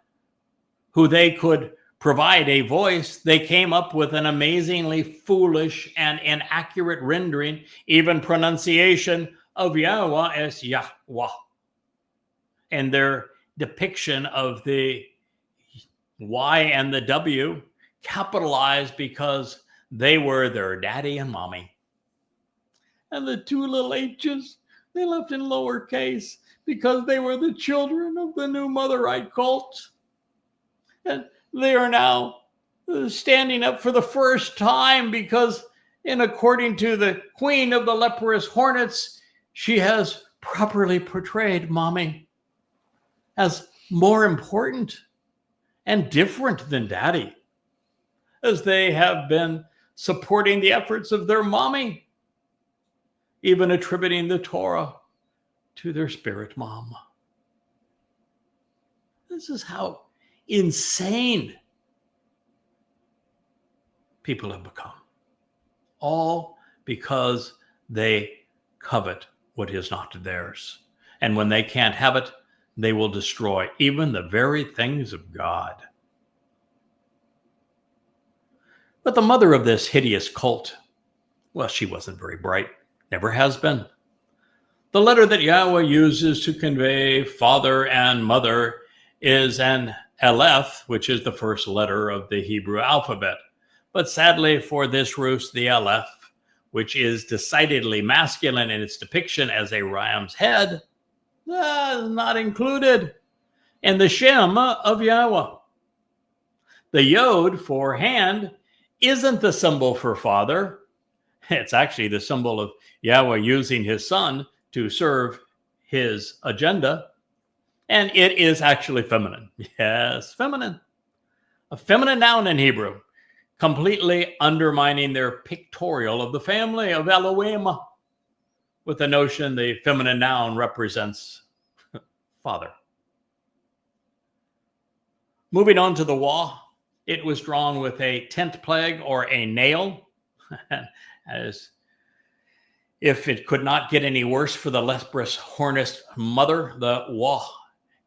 who they could provide a voice, they came up with an amazingly foolish and inaccurate rendering, even pronunciation of Yahowah as Yahweh. And their depiction of the Y and the W capitalized because they were their daddy and mommy. And the 2 little H's, they left in lowercase because they were the children of the new Motherite cult. And they are now standing up for the first time because, according to the queen of the leprous hornets, she has properly portrayed mommy as more important and different than daddy, as they have been supporting the efforts of their mommy, even attributing the Torah to their spirit mom. This is how insane people have become, all because they covet what is not theirs. And when they can't have it, they will destroy even the very things of God. But the mother of this hideous cult, well, she wasn't very bright, never has been. The letter that Yahweh uses to convey father and mother is an Aleph, which is the first letter of the Hebrew alphabet. But sadly for this roost, the Aleph, which is decidedly masculine in its depiction as a ram's head, is not included in the Shem of Yahweh. The Yod for hand isn't the symbol for father. It's actually the symbol of Yahweh using his son to serve his agenda. And it is actually feminine. Yes, feminine. A feminine noun in Hebrew, completely undermining their pictorial of the family of Elohim, with the notion the feminine noun represents father. Moving on to the Wah, it was drawn with a tent peg or a nail, as if it could not get any worse for the leprous hornet mother. The Wah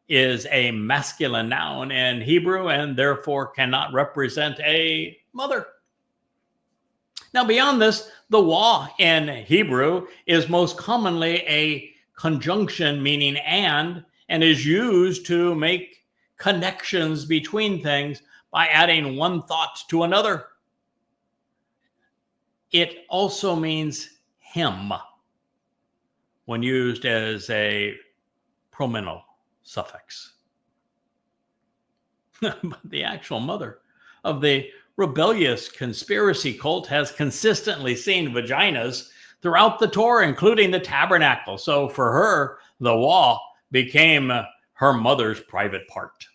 is a masculine noun in Hebrew and therefore cannot represent a mother. Now, beyond this, the Wah in Hebrew is most commonly a conjunction meaning and is used to make connections between things by adding one thought to another. It also means him when used as a pronominal suffix. But the actual mother of the rebellious conspiracy cult has consistently seen vaginas throughout the Torah, including the tabernacle. So for her, the Wah became her mother's private part.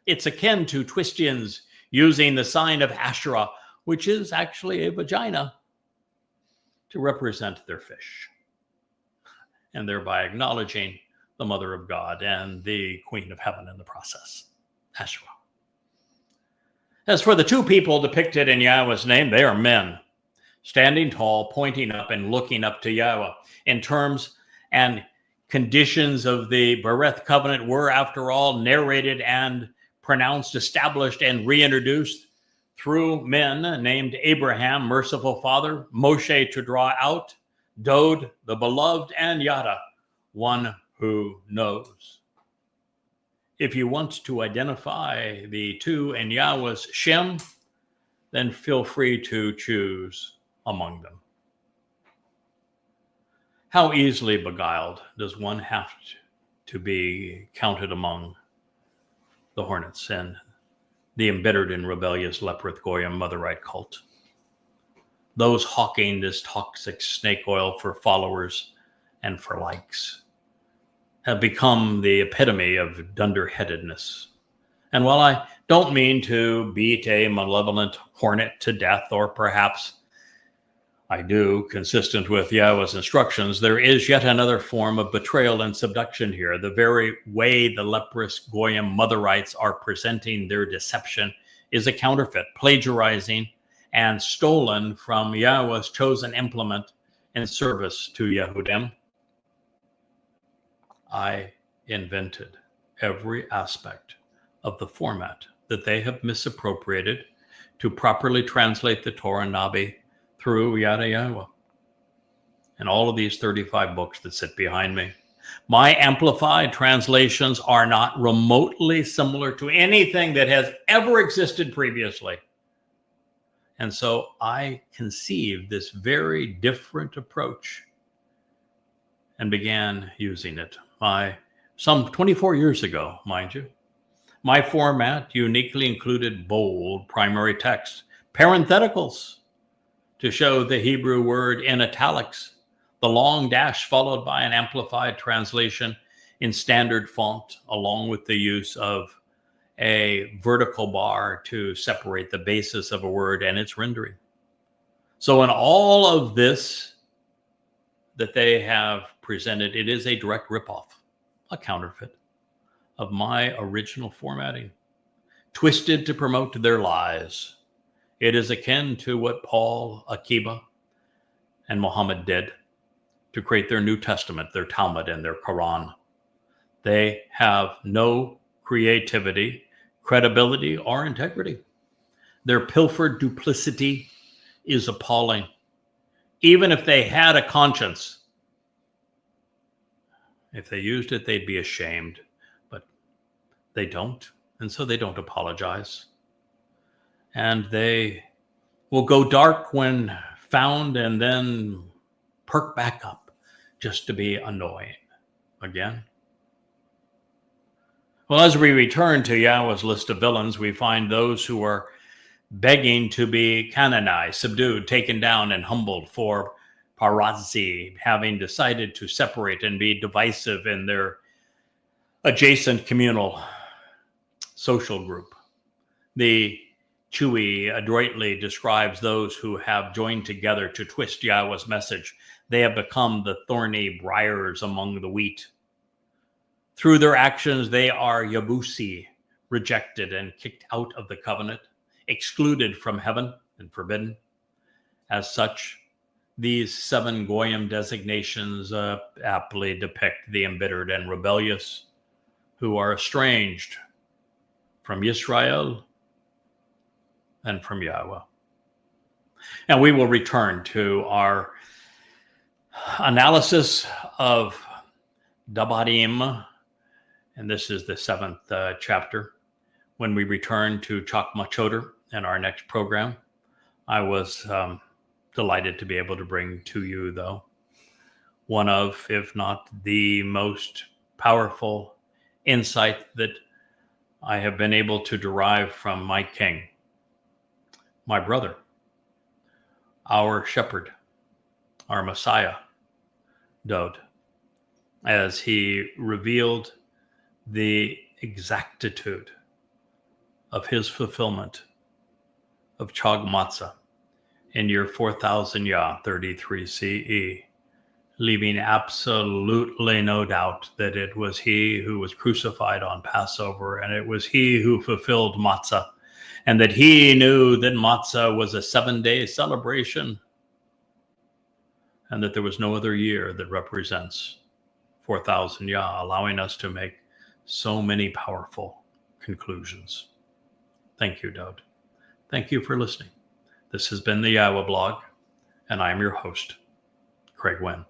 It's akin to Twistians using the sign of Asherah, which is actually a vagina, to represent their fish, and thereby acknowledging the Mother of God and the Queen of Heaven in the process, Asherah. As for the 2 people depicted in Yahweh's name, they are men. standing tall, pointing up and looking up to Yahweh. In terms and conditions of the Bereth covenant were, after all, narrated and pronounced, established, and reintroduced through men named Abraham, merciful father, Moshe to draw out, Dod, the beloved, and Yada, one who knows. If you want to identify the two in Yahweh's Shem, then feel free to choose among them. How easily beguiled does one have to be counted among the hornets and the embittered and rebellious Leprith Goyim Motherite cult? Those hawking this toxic snake oil for followers and for likes have become the epitome of dunderheadedness. And while I don't mean to beat a malevolent hornet to death, or perhaps I do, consistent with Yahweh's instructions, there is yet another form of betrayal and subduction here. The very way the leprous Goyim Motherites are presenting their deception is a counterfeit, plagiarizing and stolen from Yahweh's chosen implement in service to Yehudim. I invented every aspect of the format that they have misappropriated to properly translate the Torah Nabi through Yada Yahowah. And all of these 35 books that sit behind me, my amplified translations are not remotely similar to anything that has ever existed previously. And so I conceived this very different approach and began using it. Some 24 years ago, mind you. My format uniquely included bold primary text, parentheticals to show the Hebrew word in italics, the long dash followed by an amplified translation in standard font, along with the use of a vertical bar to separate the basis of a word and its rendering. So in all of this that they have presented, it is a direct ripoff, a counterfeit of my original formatting, twisted to promote their lies. It is akin to what Paul, Akiba, and Muhammad did to create their New Testament, their Talmud, and their Quran. They have no creativity, credibility, or integrity. Their pilfered duplicity is appalling. Even if they had a conscience, if they used it, they'd be ashamed. But they don't, and so they don't apologize. And they will go dark when found and then perk back up just to be annoying again. Well, as we return to Yahweh's list of villains, we find those who are begging to be canonized, subdued, taken down, and humbled for parazzi, having decided to separate and be divisive in their adjacent communal social group. The Chewy adroitly describes those who have joined together to twist Yahweh's message. They have become the thorny briars among the wheat. Through their actions, they are Yabusi, rejected and kicked out of the covenant, excluded from heaven and forbidden. As such, these 7 Goyim designations aptly depict the embittered and rebellious who are estranged from Yisrael and from Yahweh. And we will return to our analysis of Dabarim, and this is the 7th chapter, when we return to Chakmah Choter in our next program. I was delighted to be able to bring to you, though, one of, if not the most powerful insight that I have been able to derive from my king, my brother, our shepherd, our Messiah, Dod, as he revealed the exactitude of his fulfillment of Chag Matzah in year 4000 Yah, 33 CE, leaving absolutely no doubt that it was he who was crucified on Passover, and it was he who fulfilled Matzah, and that he knew that Matzah was a 7-day celebration and that there was no other year that represents 4,000 Yah, allowing us to make so many powerful conclusions. Thank you, Dowd. Thank you for listening. This has been the YAHOWAH blog, and I am your host, Craig Winn.